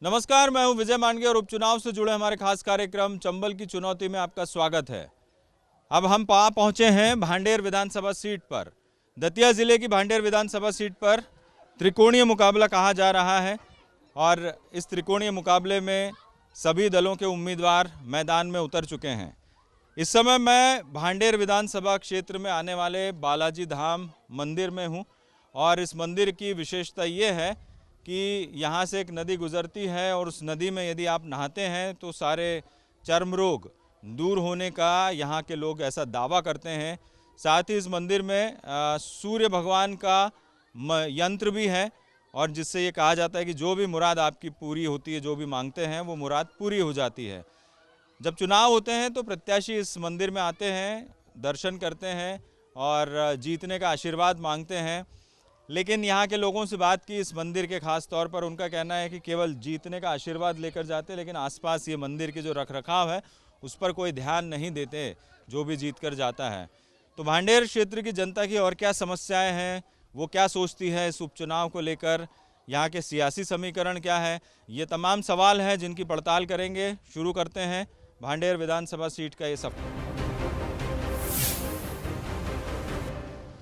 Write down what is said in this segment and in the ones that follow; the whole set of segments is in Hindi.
नमस्कार, मैं हूं विजय मांडगे और उपचुनाव से जुड़े हमारे खास कार्यक्रम चंबल की चुनौती में आपका स्वागत है। अब हम पहुंचे हैं भांडेर विधानसभा सीट पर। दतिया जिले की भांडेर विधानसभा सीट पर त्रिकोणीय मुकाबला कहा जा रहा है और इस त्रिकोणीय मुकाबले में सभी दलों के उम्मीदवार मैदान में उतर चुके हैं। इस समय मैं भांडेर विधानसभा क्षेत्र में आने वाले बालाजी धाम मंदिर में हूँ और इस मंदिर की विशेषता ये है कि यहाँ से एक नदी गुजरती है और उस नदी में यदि आप नहाते हैं तो सारे चर्म रोग दूर होने का यहाँ के लोग ऐसा दावा करते हैं। साथ ही इस मंदिर में सूर्य भगवान का यंत्र भी है और जिससे ये कहा जाता है कि जो भी मुराद आपकी पूरी होती है, जो भी मांगते हैं वो मुराद पूरी हो जाती है। जब चुनाव होते हैं तो प्रत्याशी इस मंदिर में आते हैं, दर्शन करते हैं और जीतने का आशीर्वाद मांगते हैं। लेकिन यहाँ के लोगों से बात की इस मंदिर के खास तौर पर, उनका कहना है कि केवल जीतने का आशीर्वाद लेकर जाते, लेकिन आसपास ये मंदिर के जो रखरखाव है उस पर कोई ध्यान नहीं देते जो भी जीत कर जाता है। तो भांडेर क्षेत्र की जनता की और क्या समस्याएं हैं, वो क्या सोचती है इस उपचुनाव को लेकर, यहाँ के सियासी समीकरण क्या है, ये तमाम सवाल हैं जिनकी पड़ताल करेंगे। शुरू करते हैं भांडेर विधानसभा सीट का ये सफर।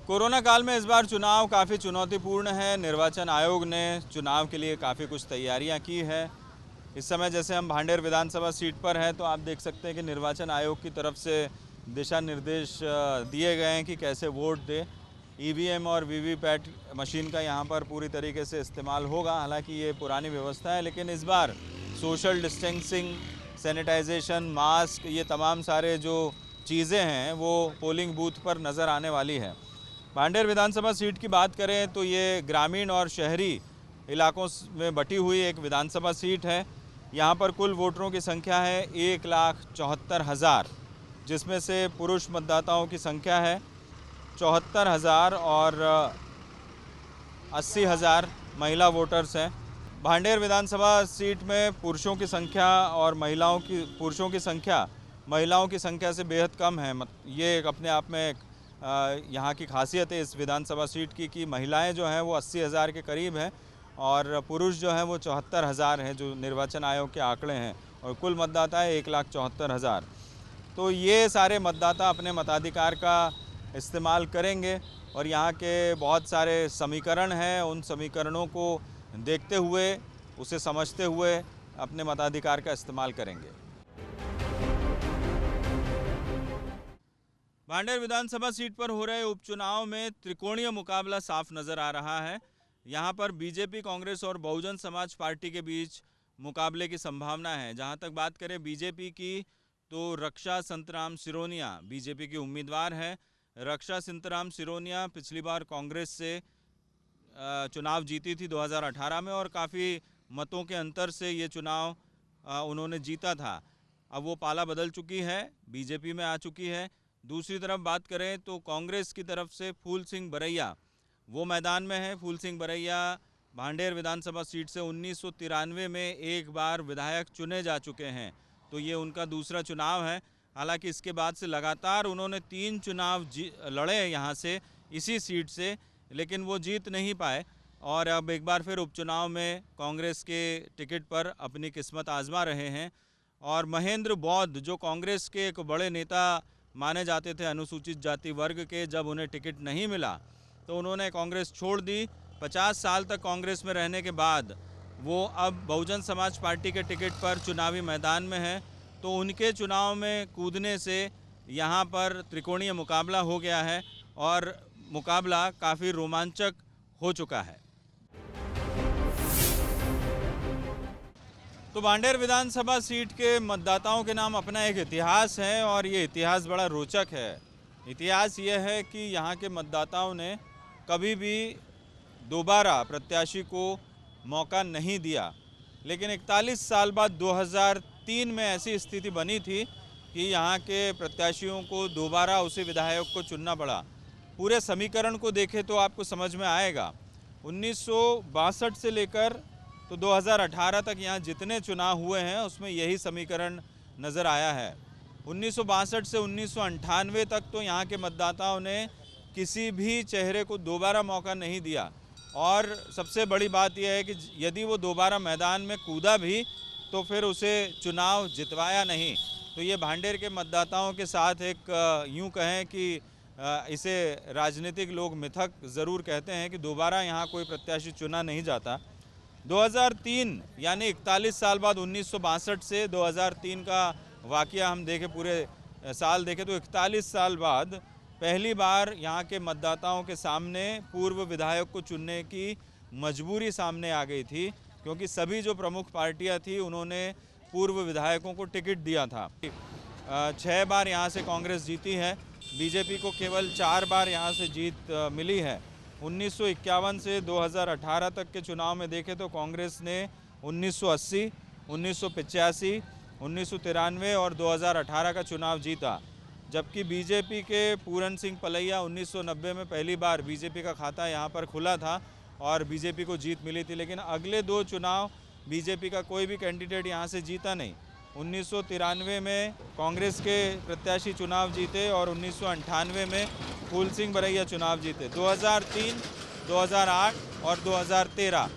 कोरोना काल में इस बार चुनाव काफ़ी चुनौतीपूर्ण है। निर्वाचन आयोग ने चुनाव के लिए काफ़ी कुछ तैयारियां की है। इस समय जैसे हम भांडेर विधानसभा सीट पर हैं तो आप देख सकते हैं कि निर्वाचन आयोग की तरफ से दिशा निर्देश दिए गए हैं कि कैसे वोट दे। ईवीएम और वीवीपैट मशीन का यहाँ पर पूरी तरीके से इस्तेमाल होगा। हालांकि ये पुरानी व्यवस्था है, लेकिन इस बार सोशल डिस्टेंसिंग, सैनिटाइजेशन, मास्क, ये तमाम सारे जो चीज़ें हैं वो पोलिंग बूथ पर नज़र आने वाली है। भांडेर विधानसभा सीट की बात करें तो ये ग्रामीण और शहरी इलाकों में बटी हुई एक विधानसभा सीट है। यहाँ पर कुल वोटरों की संख्या है 1,74,000, जिसमें से पुरुष मतदाताओं की संख्या है 74,000 और 80,000 महिला वोटर्स हैं। भांडेर विधानसभा सीट में पुरुषों की संख्या और पुरुषों की संख्या महिलाओं की संख्या से बेहद कम है। ये एक अपने आप में एक यहाँ की खासियत है इस विधानसभा सीट की कि महिलाएं जो हैं वो 80,000 के करीब हैं और पुरुष जो हैं वो 74,000 हैं, जो निर्वाचन आयोग के आंकड़े हैं, और कुल मतदाता है 1,74,000। तो ये सारे मतदाता अपने मताधिकार का इस्तेमाल करेंगे और यहाँ के बहुत सारे समीकरण हैं, उन समीकरणों को देखते हुए, उसे समझते हुए अपने मताधिकार का इस्तेमाल करेंगे। भांडेर विधानसभा सीट पर हो रहे उपचुनाव में त्रिकोणीय मुकाबला साफ नजर आ रहा है। यहाँ पर बीजेपी, कांग्रेस और बहुजन समाज पार्टी के बीच मुकाबले की संभावना है। जहाँ तक बात करें बीजेपी की तो रक्षा संतराम सिरोनिया बीजेपी की उम्मीदवार है। रक्षा संतराम सिरोनिया पिछली बार कांग्रेस से चुनाव जीती थी 2018 में और काफ़ी मतों के अंतर से ये चुनाव उन्होंने जीता था। अब वो पाला बदल चुकी है, बीजेपी में आ चुकी है। दूसरी तरफ बात करें तो कांग्रेस की तरफ से फूल सिंह बरैया वो मैदान में है। फूल सिंह बरैया भांडेर विधानसभा सीट से 1993 में एक बार विधायक चुने जा चुके हैं, तो ये उनका दूसरा चुनाव है। हालांकि इसके बाद से लगातार उन्होंने 3 चुनाव लड़े यहाँ से, इसी सीट से, लेकिन वो जीत नहीं पाए और अब एक बार फिर उपचुनाव में कांग्रेस के टिकट पर अपनी किस्मत आजमा रहे हैं। और महेंद्र बौद्ध जो कांग्रेस के एक बड़े नेता माने जाते थे अनुसूचित जाति वर्ग के, जब उन्हें टिकट नहीं मिला तो उन्होंने कांग्रेस छोड़ दी। 50 साल तक कांग्रेस में रहने के बाद वो अब बहुजन समाज पार्टी के टिकट पर चुनावी मैदान में है, तो उनके चुनाव में कूदने से यहाँ पर त्रिकोणीय मुकाबला हो गया है और मुकाबला काफ़ी रोमांचक हो चुका है। तो भांडेर विधानसभा सीट के मतदाताओं के नाम अपना एक इतिहास है और ये इतिहास बड़ा रोचक है। इतिहास ये है कि यहाँ के मतदाताओं ने कभी भी दोबारा प्रत्याशी को मौका नहीं दिया, लेकिन 41 साल बाद 2003 में ऐसी स्थिति बनी थी कि यहाँ के प्रत्याशियों को दोबारा उसी विधायक को चुनना पड़ा। पूरे समीकरण को देखें तो आपको समझ में आएगा। 1962 से लेकर तो 2018 तक यहाँ जितने चुनाव हुए हैं उसमें यही समीकरण नज़र आया है। 1962 से 1998 तक तो यहाँ के मतदाताओं ने किसी भी चेहरे को दोबारा मौका नहीं दिया। और सबसे बड़ी बात यह है कि यदि वो दोबारा मैदान में कूदा भी तो फिर उसे चुनाव जितवाया नहीं। तो ये भांडेर के मतदाताओं के साथ एक यूं कहें कि इसे राजनीतिक लोग मिथक ज़रूर कहते हैं कि दोबारा यहाँ कोई प्रत्याशी चुना नहीं जाता। 2003 यानी 41 साल बाद 1962 से 2003 का वाकया हम देखें, पूरे साल देखें तो 41 साल बाद पहली बार यहाँ के मतदाताओं के सामने पूर्व विधायक को चुनने की मजबूरी सामने आ गई थी, क्योंकि सभी जो प्रमुख पार्टियाँ थी उन्होंने पूर्व विधायकों को टिकट दिया था। 6 बार यहाँ से कांग्रेस जीती है, बीजेपी को केवल 4 बार यहाँ से जीत मिली है। 1951 से 2018 तक के चुनाव में देखें तो कांग्रेस ने 1980, 1985, 1993 और 2018 का चुनाव जीता, जबकि बीजेपी के पूरन सिंह पलैया 1990 में पहली बार बीजेपी का खाता यहाँ पर खुला था और बीजेपी को जीत मिली थी। लेकिन अगले 2 चुनाव बीजेपी का कोई भी कैंडिडेट यहाँ से जीता नहीं। 1993 में कांग्रेस के प्रत्याशी चुनाव जीते और 1998 में फूल सिंह बरैया चुनाव जीते। 2003, 2008 और 2013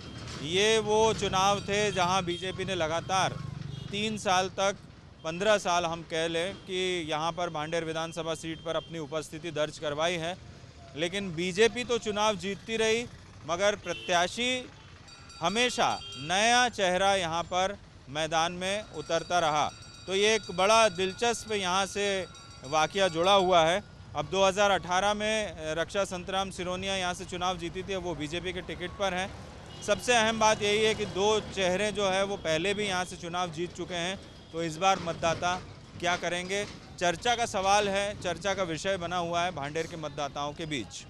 ये वो चुनाव थे जहां बीजेपी ने लगातार 3 साल तक, 15 साल हम कह लें कि यहां पर भांडेर विधानसभा सीट पर अपनी उपस्थिति दर्ज करवाई है। लेकिन बीजेपी तो चुनाव जीतती रही, मगर प्रत्याशी हमेशा नया चेहरा यहाँ पर मैदान में उतरता रहा। तो ये एक बड़ा दिलचस्प यहाँ से वाकया जुड़ा हुआ है। अब 2018 में रक्षा संतराम सिरोनिया यहाँ से चुनाव जीती थी, वो बीजेपी के टिकट पर हैं। सबसे अहम बात यही है कि 2 चेहरे जो है वो पहले भी यहाँ से चुनाव जीत चुके हैं, तो इस बार मतदाता क्या करेंगे, चर्चा का सवाल है, चर्चा का विषय बना हुआ है भांडेर के मतदाताओं के बीच।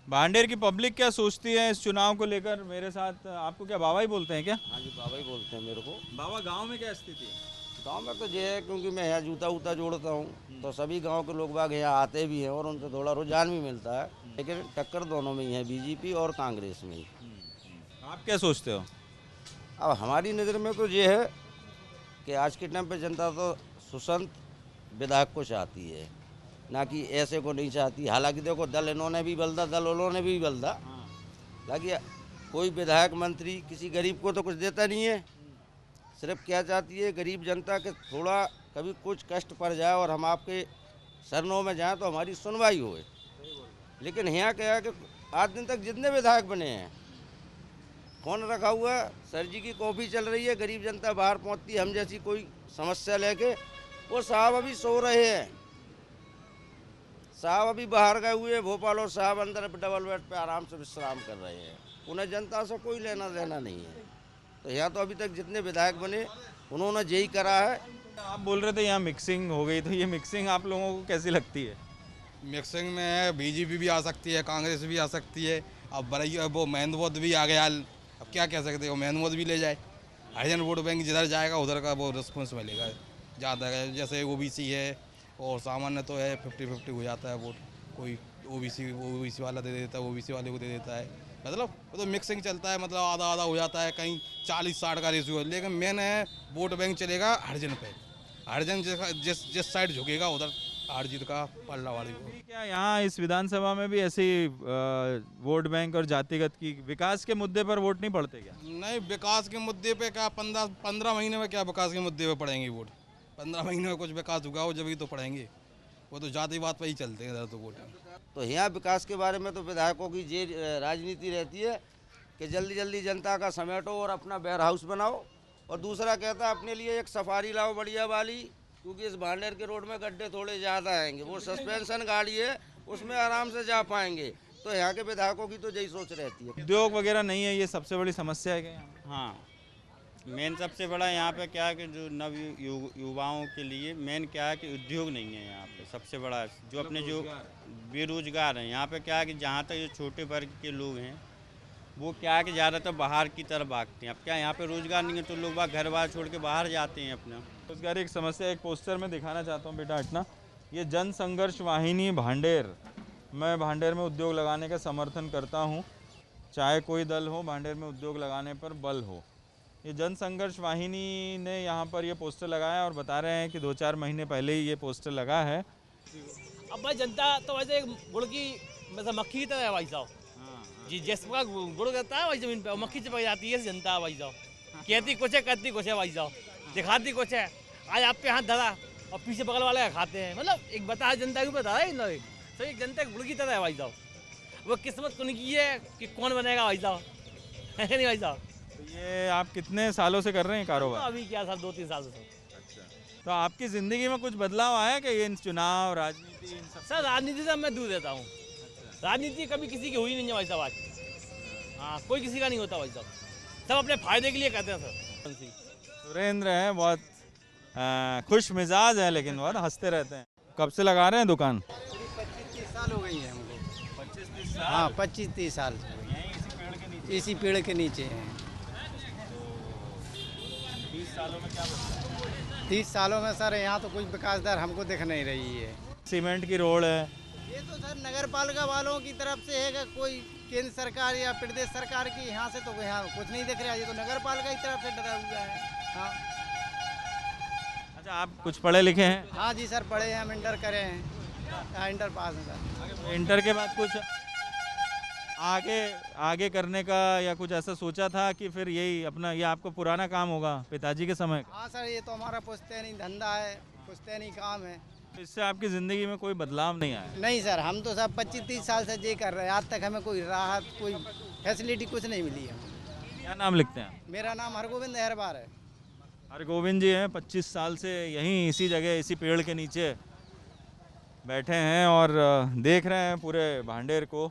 भांडेर की पब्लिक क्या सोचती है इस चुनाव को लेकर? मेरे साथ आपको क्या बाबा ही बोलते हैं क्या? हाँ जी, बाबा ही बोलते हैं मेरे को। बाबा, गांव में क्या स्थिति है? गांव में तो ये है, क्योंकि मैं यहाँ जूता वूता जोड़ता हूँ तो सभी गांव के लोग बाग यहाँ आते भी हैं और उनसे थोड़ा रुझान भी मिलता है। लेकिन टक्कर दोनों में ही है, बीजेपी और कांग्रेस में ही। आप क्या सोचते हो? अब हमारी नज़र में तो ये है कि आज के टाइम पे जनता तो सुसंत विधायक को चाहती है, ना कि ऐसे को नहीं चाहती। हालांकि देखो, दल इन्होंने भी बलदा, दल उन्होंने भी बलदा, हालांकि कोई विधायक मंत्री किसी गरीब को तो कुछ देता नहीं है। सिर्फ क्या चाहती है गरीब जनता के थोड़ा कभी कुछ कष्ट पड़ जाए और हम आपके शरणों में जाएं तो हमारी सुनवाई होए। लेकिन यहाँ क्या है कि आज दिन तक जितने विधायक बने हैं, फोन रखा हुआ है, सर जी की कॉफ़ी चल रही है, गरीब जनता बाहर पहुँचती है हम जैसी कोई समस्या लेके, वो साहब अभी सो रहे हैं। साहब अभी बाहर गए हुए भोपाल और साहब अंदर डबल बेड पे आराम से विश्राम कर रहे हैं। उन्हें जनता से कोई लेना देना नहीं है। तो यहाँ तो अभी तक जितने विधायक बने उन्होंने यही करा है। आप बोल रहे थे यहाँ मिक्सिंग हो गई, तो ये मिक्सिंग आप लोगों को कैसी लगती है? मिक्सिंग में बीजेपी भी आ सकती है, कांग्रेस भी आ सकती है। अब बरैया वो महमूद भी आ गया, अब क्या कह सकते हो, महमूद भी ले जाए। हरिजन वोट बैंक जिधर जाएगा उधर का वो रिस्पॉन्स मिलेगा ज़्यादा। जैसे ओबीसी है और सामान्य तो है, 50-50 हो जाता है वोट। कोई ओबीसी वाला दे देता है, ओबीसी वाले को दे देता है। मतलब वो तो मिक्सिंग चलता है, मतलब आधा आधा हो जाता है, कहीं 40-60 का रेशियो। लेकिन मेन है वोट बैंक चलेगा हरिजन पे। हरिजन जिस साइड झुकेगा उधर हार जीत का पलड़ा वाली को। क्या यहाँ इस विधानसभा में भी ऐसी वोट बैंक और जातिगत की विकास के मुद्दे पर वोट नहीं पड़ते क्या? नहीं, विकास के मुद्दे पे क्या 15 महीने में क्या विकास के मुद्दे पे पड़ेंगे वोट? 15 महीने में कुछ विकास हुआ हो जब ही तो पढ़ेंगे। वो तो जाति बात पर ही चलते हैं इधर तो वोट। तो यहाँ विकास के बारे में तो विधायकों की ये राजनीति रहती है कि जल्दी जल्दी जनता का समेटो और अपना वेयर हाउस बनाओ। और दूसरा कहता है अपने लिए एक सफारी लाओ बढ़िया वाली, क्योंकि इस भांडेर के रोड में गड्ढे थोड़े ज़्यादा आएंगे। वो सस्पेंशन गाड़ी है, उसमें आराम से जा पाएंगे। तो यहाँ के विधायकों की तो यही सोच रहती है। उद्योग वगैरह नहीं है, ये सबसे बड़ी समस्या है क्या यहाँ? हाँ, मेन सबसे बड़ा यहाँ पे क्या है कि जो नव युवाओं के लिए मेन क्या है कि उद्योग नहीं है यहाँ पे। सबसे बड़ा जो अपने जो बेरोजगार हैं यहाँ पे क्या है कि जहाँ तक जो छोटे वर्ग के लोग हैं वो क्या है कि ज़्यादातर बाहर की तरफ भागते हैं। अब क्या यहाँ पे रोजगार नहीं है तो लोग बाहर घर बार छोड़ के बाहर जाते हैं अपना। रोजगार एक समस्या, एक पोस्टर में दिखाना चाहता हूँ, बेटा हटना। ये जन संघर्ष वाहिनी भांडेर, मैं भांडेर में उद्योग लगाने का समर्थन करता हूँ, चाहे कोई दल हो, भांडेर में उद्योग लगाने पर बल हो। ये जन संघर्ष वाहिनी ने यहाँ पर ये पोस्टर लगाया और बता रहे हैं कि 2-4 महीने पहले ही ये पोस्टर लगा है। अब भाई जनता तो वैसे गुड़ की मतलब मक्खी की तरह है भाई साहब जी, जिस प्रकार गुड़ करता है भाई जमीन पे मक्खी चिपक जाती है जनता भाई साहब, कहती कुछ है करती कुछ है भाई साहब, दिखाती कुछ है। आज आप पे हाथ धरा और पीछे बगल वाले का खाते हैं, मतलब एक बता जनता के ऊपर धरा है इन लोग। तो एक जनता गुड़ की तरह है भाई साहब, वो किस्मत कौन की है कि कौन बनेगा भाई साहब, है नहीं भाई साहब। तो ये आप कितने सालों से कर रहे हैं तो कारोबार? अभी क्या साल 2-3 साल से। तो आपकी ज़िंदगी में कुछ बदलाव आया है कि ये चुनाव राजनीति इन सब? सर राजनीति से मैं दूर रहता हूँ, राजनीति कभी किसी की हुई नहीं है भाई साहब आज। हाँ, कोई किसी का नहीं होता भाई साहब, सब अपने फायदे के लिए करते हैं सर। सुरेंद्र हैं, बहुत खुश मिजाज है, लेकिन बहुत हंसते रहते हैं। कब से लगा रहे हैं दुकान? 25-30 साल हो गई है हमको। 25-30 हाँ 25-30 साल इसी पेड़ के नीचे हैं। 20 सालों में क्या बदला? 30 सालों में सर यहाँ तो कुछ विकास दर हमको दिख नहीं रही है। सीमेंट की रोड है। ये तो सर नगर पालिका वालों की तरफ से है कि कोई केंद्र सरकार या प्रदेश सरकार की, यहाँ से तो यहाँ कुछ नहीं दिख रहा है, ये तो नगर पालिका की तरफ से डरा हुआ है। हाँ अच्छा, आप कुछ पढ़े लिखे हैं? हाँ जी सर, पढ़े हैं, हम इंटर करे हैं। हाँ इंटर पास हैं सर। इंटर के बाद कुछ आगे करने का या कुछ ऐसा सोचा था कि फिर यही अपना ये आपको पुराना काम होगा पिताजी के समय का? हाँ सर, ये तो हमारा पुश्तैनी धंधा है, पुश्तैनी काम है। इससे आपकी ज़िंदगी में कोई बदलाव नहीं आया? नहीं सर, हम तो सब 25-30 साल से ये कर रहे हैं, आज तक हमें कोई राहत कोई फैसिलिटी कुछ नहीं मिली है। क्या नाम लिखते हैं आप? मेरा नाम हरगोविंद अहरबार है। हरगोविंद जी हैं, 25 साल से यहीं इसी जगह इसी पेड़ के नीचे बैठे हैं और देख रहे हैं पूरे भांडेर को।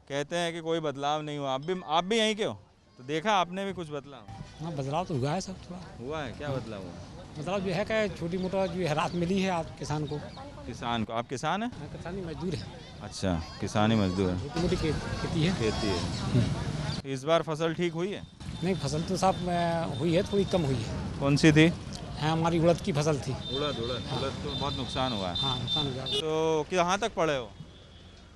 कहते हैं कि कोई बदलाव नहीं हुआ। आप भी यहीं के हो, तो देखा आपने भी कुछ बदलाव? हाँ बदलाव तो हुआ है सब थोड़ा। हुआ है? क्या बदलाव हुआ? बदलाव जो है कि छोटी मोटा जो है राहत मिली है आज किसान को। किसान को? आप किसान हैं? हाँ, किसानी मजदूर है, अच्छा, किसानी मजदूर है, छोटी मोटी खेती है। खेती है। तो इस बार फसल ठीक हुई है? नहीं, फसल तो साहब हुई है, थोड़ी कम हुई है। कौन सी थी? हाँ, हमारी उड़द की फसल थी। उड़द तो बहुत नुकसान हुआ है। हाँ नुकसान हुआ। तो कहाँ तक पढ़े हो?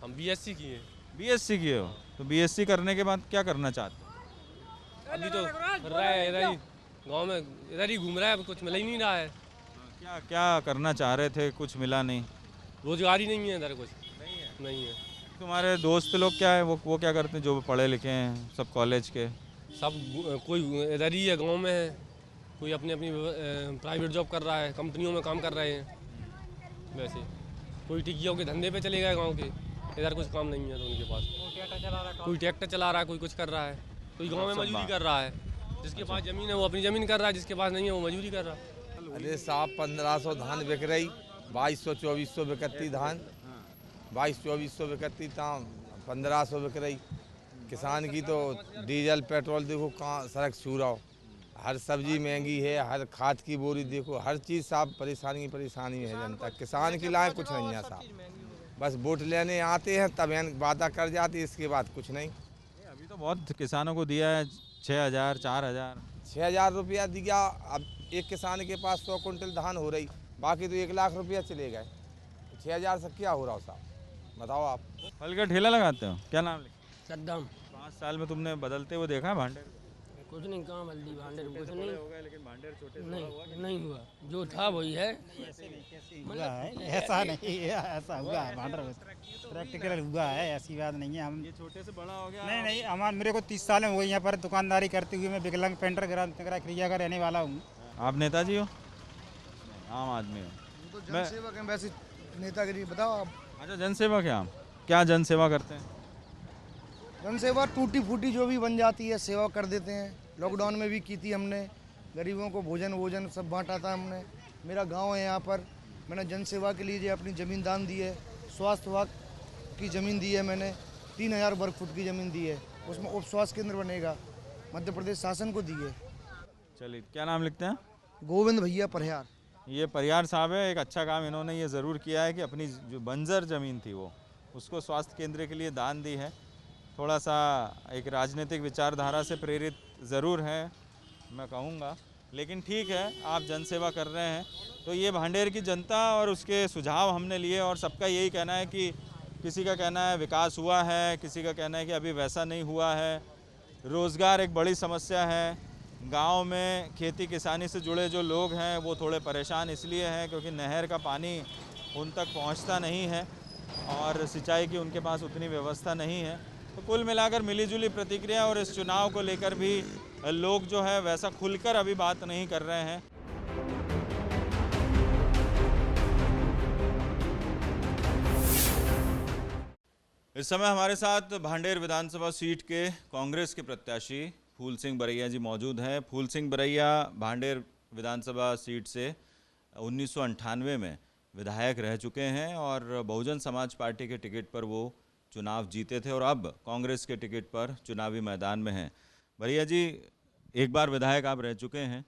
हम बीएससी किए। बीएससी किए हो? तो बीएससी करने के बाद क्या करना चाहते हो? अभी तो कर रहा है इधर ही, गांव में इधर ही घूम रहा है, कुछ मिल ही नहीं रहा है। क्या क्या करना चाह रहे थे, कुछ मिला नहीं? रोजगार ही नहीं है इधर, कुछ नहीं है। तुम्हारे दोस्त लोग क्या है, वो क्या करते हैं जो पढ़े लिखे हैं, सब कॉलेज के? सब कोई इधर ही है, गांव में है, कोई अपनी अपनी प्राइवेट जॉब कर रहा है, कंपनियों में काम कर रहे हैं। वैसे कोई टिकियों के धंधे पे चले गए गांव के, इधर कुछ काम नहीं है तो उनके पास। कोई ट्रैक्टर चला रहा है, कोई कुछ कर रहा है, कोई गांव में मजदूरी कर रहा है। जिसके पास ज़मीन है वो अपनी ज़मीन कर रहा है, जिसके पास नहीं है वो मजदूरी कर रहा है। अरे साहब 1500 धान बिक रही, 2200-2400 बिकती धान, 2200-2400 बिकती ताम 1500 बिक रही। किसान की तो डीजल पेट्रोल देखो कहाँ सड़क छू रहा हो, हर सब्जी महंगी है, हर खाद की बोरी देखो, हर चीज़ साहब परेशानी है जनता। किसान के लाए कुछ नहीं है साहब, बस वोट लेने आते हैं तब वादा कर जाते हैं, इसके बाद कुछ नहीं। अभी तो बहुत किसानों को दिया है 6000 4000 6000 रुपया दिया। अब एक किसान के पास 100 कुंटल धान हो रही, बाकी तो 1 लाख रुपया चले गए। 6000 से क्या हो रहा हो साहब, बताओ आप। फल का ठेला लगाते हो? क्या नाम लिखा? सद्दाम। 5 साल में तुमने बदलते हुए देखा है भांडेर? कुछ नहीं, कहाँ बल्दी भांडेर कुछ नहीं हो गए, लेकिन भांडेर छोटे नहीं हुआ, जो था वही है। हुआ है ऐसा नहीं है, ऐसा हुआ है भांडर प्रैक्टिकल हुआ है, ऐसी बात नहीं है। हम ये छोटे से बड़ा हो गया। नहीं हमारे मेरे को 30 साल हो गए यहाँ पर दुकानदारी करते हुए। मैं विकलांग पेंटर ग्राम क्रिया का रहने वाला हूँ। आप नेताजी हो? आम आदमी हो? तो जनसेवक हैं, वैसे नेतागिरी बताओ आप। अच्छा, जनसेवक है आप? क्या जनसेवा करते हैं? जनसेवा टूटी फूटी जो भी बन जाती है सेवा कर देते हैं। लॉकडाउन में भी की थी हमने, गरीबों को भोजन सब बांटा था हमने। मेरा गांव है यहाँ पर, मैंने जनसेवा के लिए अपनी ज़मीन दान दी है। स्वास्थ्य विभाग की ज़मीन दी है मैंने, 3000 वर्ग फुट की ज़मीन दी है, उसमें उप स्वास्थ्य केंद्र बनेगा, मध्य प्रदेश शासन को दी है। चलिए, क्या नाम लिखते हैं? गोविंद भैया परिहार। ये परिहार साहब है। एक अच्छा काम इन्होंने ये ज़रूर किया है कि अपनी जो बंजर ज़मीन थी वो उसको स्वास्थ्य केंद्र के लिए दान दी है। थोड़ा सा एक राजनीतिक विचारधारा से प्रेरित ज़रूर है मैं कहूँगा, लेकिन ठीक है, आप जनसेवा कर रहे हैं। तो ये भांडेर की जनता और उसके सुझाव हमने लिए और सबका यही कहना है कि किसी का कहना है विकास हुआ है, किसी का कहना है कि अभी वैसा नहीं हुआ है। रोज़गार एक बड़ी समस्या है, गांव में खेती किसानी से जुड़े जो लोग हैं वो थोड़े परेशान इसलिए हैं क्योंकि नहर का पानी उन तक पहुंचता नहीं है और सिंचाई की उनके पास उतनी व्यवस्था नहीं है। तो कुल मिलाकर मिलीजुली प्रतिक्रिया और इस चुनाव को लेकर भी लोग जो है वैसा खुलकर अभी बात नहीं कर रहे हैं। इस समय हमारे साथ भांडेर विधानसभा सीट के कांग्रेस के प्रत्याशी फूल सिंह बरैया जी मौजूद हैं। फूल सिंह बरैया भांडेर विधानसभा सीट से 1998 में विधायक रह चुके हैं और बहुजन समाज पार्टी के टिकट पर वो चुनाव जीते थे और अब कांग्रेस के टिकट पर चुनावी मैदान में हैं। बरैया जी, एक बार विधायक आप रह चुके हैं,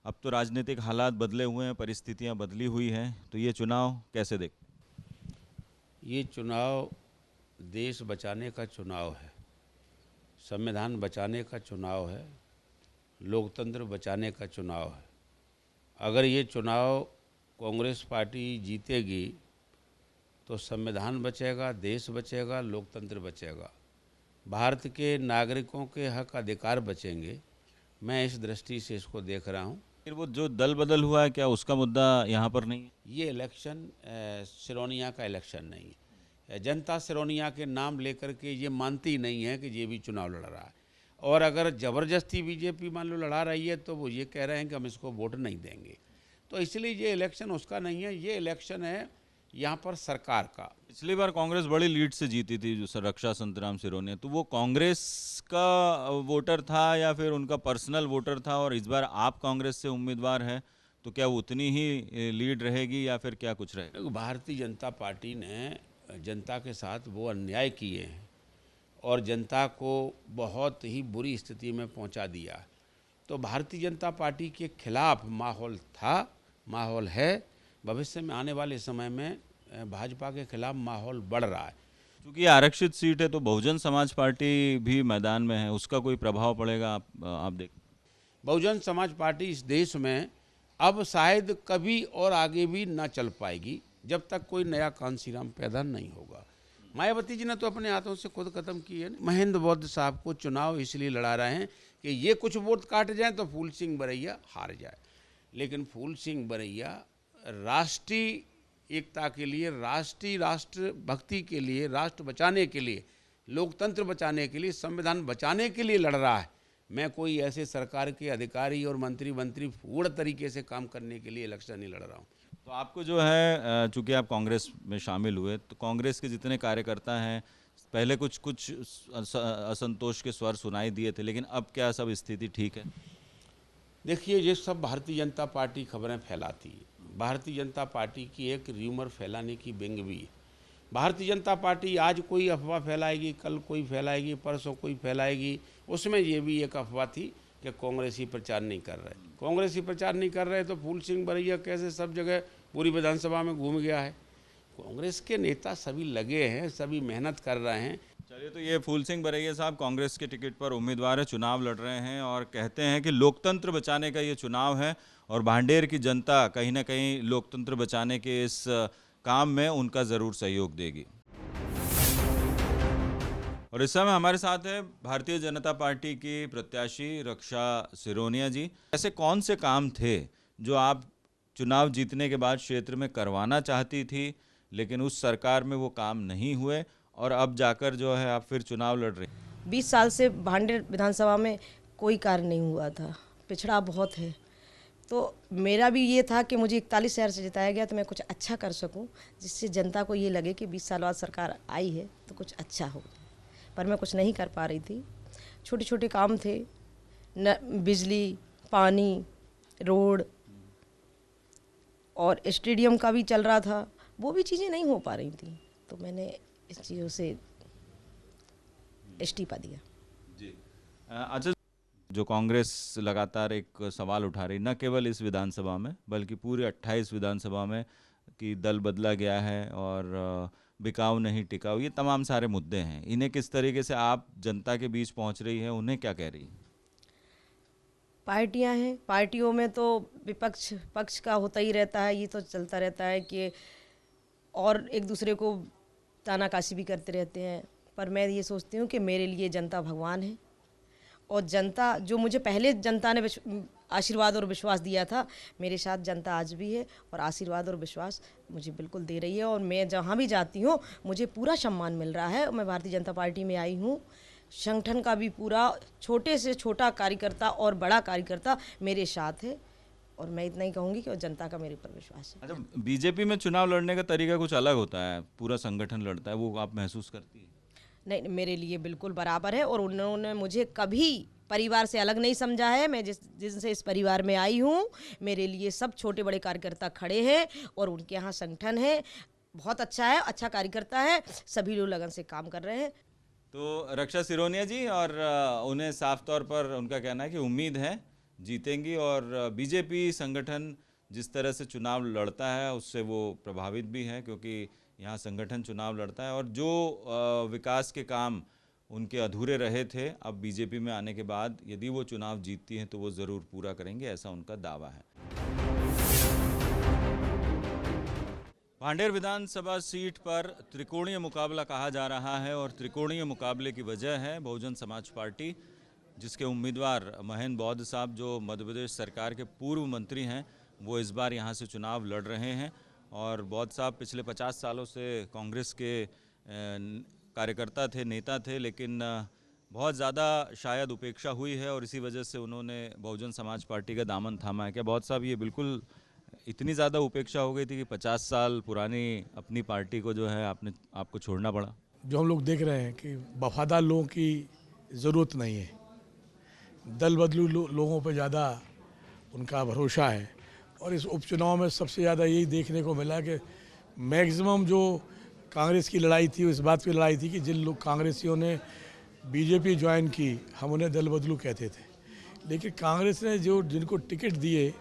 अब तो राजनीतिक हालात बदले हुए हैं, परिस्थितियां बदली हुई हैं, तो ये चुनाव कैसे देखते हैं? ये चुनाव देश बचाने का चुनाव है, संविधान बचाने का चुनाव है, लोकतंत्र बचाने का चुनाव है। अगर ये चुनाव कांग्रेस पार्टी जीतेगी तो संविधान बचेगा, देश बचेगा, लोकतंत्र बचेगा, भारत के नागरिकों के हक अधिकार बचेंगे। मैं इस दृष्टि से इसको देख रहा हूँ। फिर वो जो दल बदल हुआ है, क्या उसका मुद्दा यहाँ पर नहीं है? ये इलेक्शन सिरोनिया का इलेक्शन नहीं है। जनता सिरोनिया के नाम लेकर के ये मानती नहीं है कि ये भी चुनाव लड़ रहा है, और अगर ज़बरदस्ती बीजेपी मान लो लड़ा रही है तो वो ये कह रहे हैं कि हम इसको वोट नहीं देंगे। तो इसलिए ये इलेक्शन उसका नहीं है, ये इलेक्शन है यहाँ पर सरकार का। पिछली बार कांग्रेस बड़ी लीड से जीती थी, जो रक्षा संतराम सिरोनिया, तो वो कांग्रेस का वोटर था या फिर उनका पर्सनल वोटर था, और इस बार आप कांग्रेस से उम्मीदवार हैं तो क्या वो उतनी ही लीड रहेगी या फिर क्या कुछ रहेगा? भारतीय जनता पार्टी ने जनता के साथ वो अन्याय किए हैं और जनता को बहुत ही बुरी स्थिति में पहुंचा दिया। तो भारतीय जनता पार्टी के खिलाफ माहौल था, माहौल है, भविष्य में आने वाले समय में भाजपा के खिलाफ माहौल बढ़ रहा है। क्योंकि आरक्षित सीट है तो बहुजन समाज पार्टी भी मैदान में है, उसका कोई प्रभाव पड़ेगा? आप देख, बहुजन समाज पार्टी इस देश में अब शायद कभी और आगे भी ना चल पाएगी जब तक कोई नया कांसीराम पैदा नहीं होगा। मायावती जी ने तो अपने हाथों से खुद खत्म की है। महेंद्र बौद्ध साहब को चुनाव इसलिए लड़ा रहे हैं कि ये कुछ वोट काट जाए तो फूल सिंह बरैया हार जाए, लेकिन फूल सिंह बरैया राष्ट्रीय एकता के लिए, राष्ट्र भक्ति के लिए, राष्ट्र बचाने के लिए, लोकतंत्र बचाने के लिए, संविधान बचाने के लिए लड़ रहा है। मैं कोई ऐसे सरकार के अधिकारी और मंत्री फूड़ तरीके से काम करने के लिए इलेक्शन नहीं लड़ रहा हूँ। तो आपको जो है, चूंकि आप कांग्रेस में शामिल हुए, तो कांग्रेस के जितने कार्यकर्ता हैं, पहले कुछ असंतोष के स्वर सुनाई दिए थे, लेकिन अब क्या सब स्थिति ठीक है? देखिए, ये सब भारतीय जनता पार्टी खबरें फैलाती है। भारतीय जनता पार्टी की एक र्यूमर फैलाने की विंग भी है। भारतीय जनता पार्टी आज कोई अफवाह फैलाएगी, कल कोई फैलाएगी, परसों कोई फैलाएगी। उसमें ये भी एक अफवाह थी कि कांग्रेस ही प्रचार नहीं कर रहे। कांग्रेस ही प्रचार नहीं कर रहे तो फूल सिंह बरैया कैसे सब जगह पूरी विधानसभा में घूम गया है? कांग्रेस के नेता सभी लगे हैं, सभी मेहनत कर रहे हैं। चलिए, तो ये फूल सिंह बरैया साहब कांग्रेस के टिकट पर उम्मीदवार है, चुनाव लड़ रहे हैं और कहते हैं कि लोकतंत्र बचाने का ये चुनाव है और भांडेर की जनता कहीं ना कहीं लोकतंत्र बचाने के इस काम में उनका ज़रूर सहयोग देगी। और इस समय हमारे साथ है भारतीय जनता पार्टी की प्रत्याशी रक्षा सिरोनिया जी। ऐसे कौन से काम थे जो आप चुनाव जीतने के बाद क्षेत्र में करवाना चाहती थी, लेकिन उस सरकार में वो काम नहीं हुए और अब जाकर जो है आप फिर चुनाव लड़ रहे? 20 साल से भांडेर विधानसभा में कोई कार्य नहीं हुआ था, पिछड़ा बहुत है। तो मेरा भी ये था कि मुझे 41,000 से जिताया गया तो मैं कुछ अच्छा कर सकूं, जिससे जनता को ये लगे कि 20 साल बाद सरकार आई है तो कुछ अच्छा हो। पर मैं कुछ नहीं कर पा रही थी। छोटे छोटे काम थे, न बिजली, पानी, रोड और स्टेडियम का भी चल रहा था, वो भी चीज़ें नहीं हो पा रही थी। तो मैंने इस चीज़ों से इस्तीफा दिया। जी, अच्छा, जो कांग्रेस लगातार एक सवाल उठा रही, न केवल इस विधानसभा में बल्कि पूरे 28 विधानसभा में, कि दल बदला गया है और बिकाऊ नहीं टिकाऊ, ये तमाम सारे मुद्दे हैं। इन्हें किस तरीके से आप जनता के बीच पहुंच रही है, उन्हें क्या कह रही है? पार्टियां हैं, पार्टियों में तो विपक्ष पक्ष का होता ही रहता है, ये तो चलता रहता है कि और एक दूसरे को तानाकाशी भी करते रहते हैं। पर मैं ये सोचती हूँ कि मेरे लिए जनता भगवान है और जनता जो मुझे पहले जनता ने आशीर्वाद और विश्वास दिया था, मेरे साथ जनता आज भी है और आशीर्वाद और विश्वास मुझे बिल्कुल दे रही है। और मैं जहाँ भी जाती हूँ मुझे पूरा सम्मान मिल रहा है। मैं भारतीय जनता पार्टी में आई हूँ, संगठन का भी पूरा छोटे से छोटा कार्यकर्ता और बड़ा कार्यकर्ता मेरे साथ है और मैं इतना ही कहूँगी कि जनता का मेरे पर विश्वास है। अच्छा, बीजेपी में चुनाव लड़ने का तरीका कुछ अलग होता है, पूरा संगठन लड़ता है, वो आप महसूस करती है? नहीं, मेरे लिए बिल्कुल बराबर है और उन्होंने मुझे कभी परिवार से अलग नहीं समझा है। मैं जिनसे इस परिवार में आई हूँ, मेरे लिए सब छोटे बड़े कार्यकर्ता खड़े हैं और उनके यहाँ संगठन है, बहुत अच्छा है, अच्छा कार्यकर्ता है, सभी लोग लगन से काम कर रहे हैं। तो रक्षा सिरोनिया जी, और उन्हें साफ तौर पर उनका कहना है कि उम्मीद है जीतेंगी और बीजेपी संगठन जिस तरह से चुनाव लड़ता है उससे वो प्रभावित भी है, क्योंकि यहाँ संगठन चुनाव लड़ता है और जो विकास के काम उनके अधूरे रहे थे, अब बीजेपी में आने के बाद यदि वो चुनाव जीतती हैं तो वो ज़रूर पूरा करेंगे, ऐसा उनका दावा है। भांडेर विधानसभा सीट पर त्रिकोणीय मुकाबला कहा जा रहा है और त्रिकोणीय मुकाबले की वजह है बहुजन समाज पार्टी, जिसके उम्मीदवार महेंद्र बौद्ध साहब जो मध्य प्रदेश सरकार के पूर्व मंत्री हैं, वो इस बार यहाँ से चुनाव लड़ रहे हैं। और बौद्ध साहब पिछले 50 सालों से कांग्रेस के कार्यकर्ता थे, नेता थे, लेकिन बहुत ज़्यादा शायद उपेक्षा हुई है और इसी वजह से उन्होंने बहुजन समाज पार्टी का दामन थामा है। क्या बौद्ध साहब ये बिल्कुल इतनी ज़्यादा उपेक्षा हो गई थी कि 50 साल पुरानी अपनी पार्टी को जो है आपको छोड़ना पड़ा? जो हम लोग देख रहे हैं कि वफादार लोगों की ज़रूरत नहीं है, दल बदलू लोगों पर ज़्यादा उनका भरोसा है। और इस उपचुनाव में सबसे ज़्यादा यही देखने को मिला कि मैक्सिमम जो कांग्रेस की लड़ाई थी, इस बात की लड़ाई थी कि जिन लोग कांग्रेसियों ने बीजेपी ज्वाइन की, हम उन्हें दल बदलू कहते थे, लेकिन कांग्रेस ने जो जिनको टिकट दिए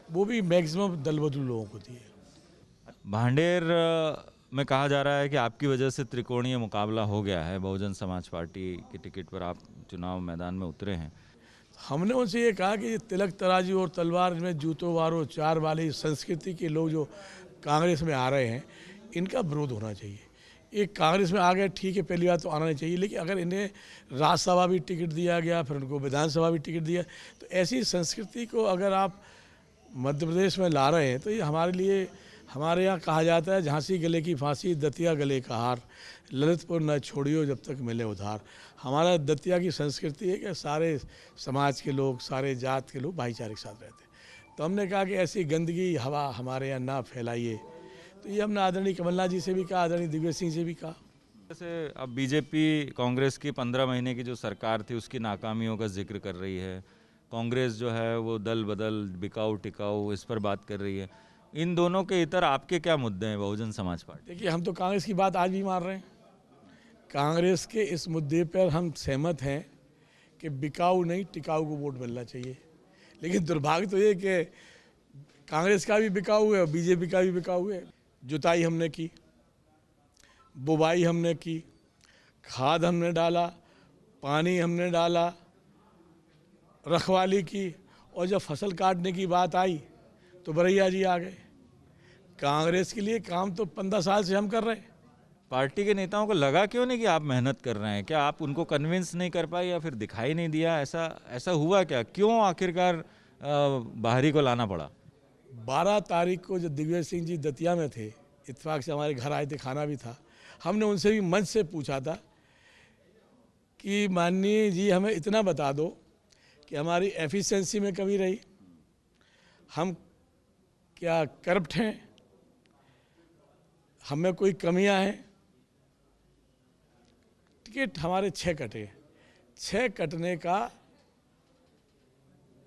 वो भी मैक्सिमम दल बदलू लोगों को दिए। भांडेर में कहा जा रहा है कि आपकी वजह से त्रिकोणीय मुकाबला हो गया है, बहुजन समाज पार्टी की टिकट पर आप चुनाव मैदान में उतरे हैं। हमने उनसे ये कहा कि तिलक तराजू और तलवार में जूतों वारों चार वाली संस्कृति के लोग जो कांग्रेस में आ रहे हैं, इनका विरोध होना चाहिए। एक कांग्रेस में आ गए ठीक है, पहली बात तो आना नहीं चाहिए, लेकिन अगर इन्हें राज्यसभा भी टिकट दिया गया, फिर उनको विधानसभा भी टिकट दिया, तो ऐसी संस्कृति को अगर आप मध्य प्रदेश में ला रहे हैं तो ये हमारे लिए, हमारे यहाँ कहा जाता है झांसी गले की फांसी दतिया गले का हार, ललितपुर न छोड़ियो जब तक मिले उधार। हमारा दतिया की संस्कृति है कि सारे समाज के लोग, सारे जात के लोग भाईचारे के साथ रहते हैं। तो हमने कहा कि ऐसी गंदगी हवा हमारे यहाँ ना फैलाइए। तो ये हमने आदरणीय कमलनाथ जी से भी कहा, आदरणीय दिग्विजय सिंह से भी कहा। जैसे अब बीजेपी कांग्रेस की 15 महीने की जो सरकार थी उसकी नाकामियों का जिक्र कर रही है, कांग्रेस जो है वो दल बदल, बिकाऊ टिकाऊ, इस पर बात कर रही है। इन दोनों के इतर आपके क्या मुद्दे हैं बहुजन समाज पार्टी? देखिए, हम तो कांग्रेस की बात आज भी मान रहे हैं। कांग्रेस के इस मुद्दे पर हम सहमत हैं कि बिकाऊ नहीं टिकाऊ को वोट मिलना चाहिए, लेकिन दुर्भाग्य तो ये कि कांग्रेस का भी बिकाऊ है और बीजेपी का भी बिकाऊ है। जुताई हमने की, बुवाई हमने की, खाद हमने डाला, पानी हमने डाला, रखवाली की, और जब फसल काटने की बात आई तो बरैया जी आ गए। कांग्रेस के लिए काम तो 15 साल से हम कर रहे हैं। पार्टी के नेताओं को लगा क्यों नहीं कि आप मेहनत कर रहे हैं? क्या आप उनको कन्विंस नहीं कर पाए या फिर दिखाई नहीं दिया? ऐसा हुआ क्या? क्यों आखिरकार बाहरी को लाना पड़ा? 12 तारीख को जब दिग्विजय सिंह जी दतिया में थे, इत्तेफाक से हमारे घर आए थे, खाना भी था, हमने उनसे भी मंच से पूछा था कि माननीय जी हमें इतना बता दो कि हमारी एफिशिएंसी में कमी रही, हम क्या करप्ट हैं, हमें कोई कमियां हैं। टिकट हमारे 6 कटे, 6 कटने का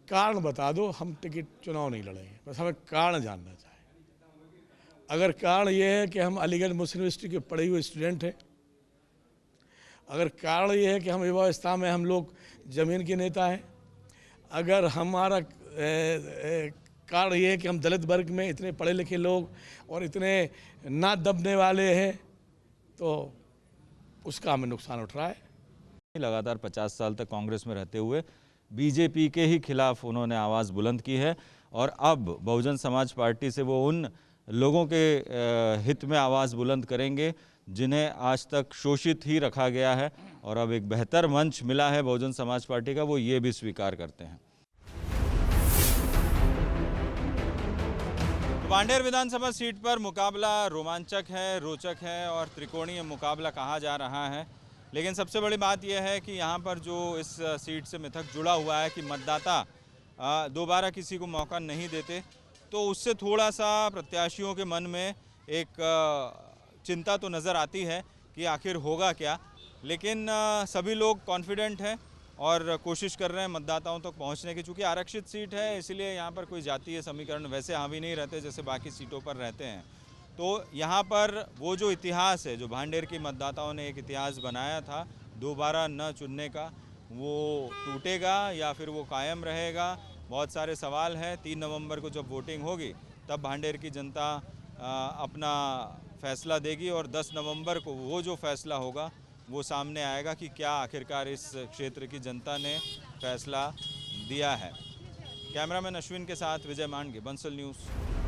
कारण बता दो, हम टिकट चुनाव नहीं लड़ेंगे। बस हमें कारण जानना चाहिए। अगर कारण ये है कि हम अलीगढ़ मुस्लिम यूनिवर्सिटी के पढ़े हुए स्टूडेंट हैं, अगर कारण ये है कि हम युवा अवस्था में हम लोग ज़मीन के नेता हैं, अगर हमारा कारण ये है कि हम दलित वर्ग में इतने पढ़े लिखे लोग और इतने ना दबने वाले हैं, तो उसका हमें नुकसान उठ रहा है। लगातार 50 साल तक कांग्रेस में रहते हुए बीजेपी के ही खिलाफ उन्होंने आवाज़ बुलंद की है और अब बहुजन समाज पार्टी से वो उन लोगों के हित में आवाज़ बुलंद करेंगे जिन्हें आज तक शोषित ही रखा गया है और अब एक बेहतर मंच मिला है बहुजन समाज पार्टी का, वो ये भी स्वीकार करते हैं। भांडेर विधानसभा सीट पर मुकाबला रोमांचक है, रोचक है और त्रिकोणीय मुकाबला कहा जा रहा है। लेकिन सबसे बड़ी बात यह है कि यहाँ पर जो इस सीट से मिथक जुड़ा हुआ है कि मतदाता दोबारा किसी को मौका नहीं देते, तो उससे थोड़ा सा प्रत्याशियों के मन में एक चिंता तो नज़र आती है कि आखिर होगा क्या। लेकिन सभी लोग कॉन्फिडेंट हैं और कोशिश कर रहे हैं मतदाताओं तक पहुंचने की। चूँकि आरक्षित सीट है इसलिए यहाँ पर कोई जातीय समीकरण वैसे हावी नहीं रहते जैसे बाकी सीटों पर रहते हैं। तो यहाँ पर वो जो इतिहास है, जो भांडेर की मतदाताओं ने एक इतिहास बनाया था दोबारा न चुनने का, वो टूटेगा या फिर वो कायम रहेगा, बहुत सारे सवाल हैं। 3 नवंबर को जब वोटिंग होगी तब भांडेर की जनता अपना फैसला देगी और 10 नवंबर को वो जो फैसला होगा वो सामने आएगा कि क्या आखिरकार इस क्षेत्र की जनता ने फैसला दिया है। कैमरामैन अश्विन के साथ विजय मांडगे, बंसल न्यूज़।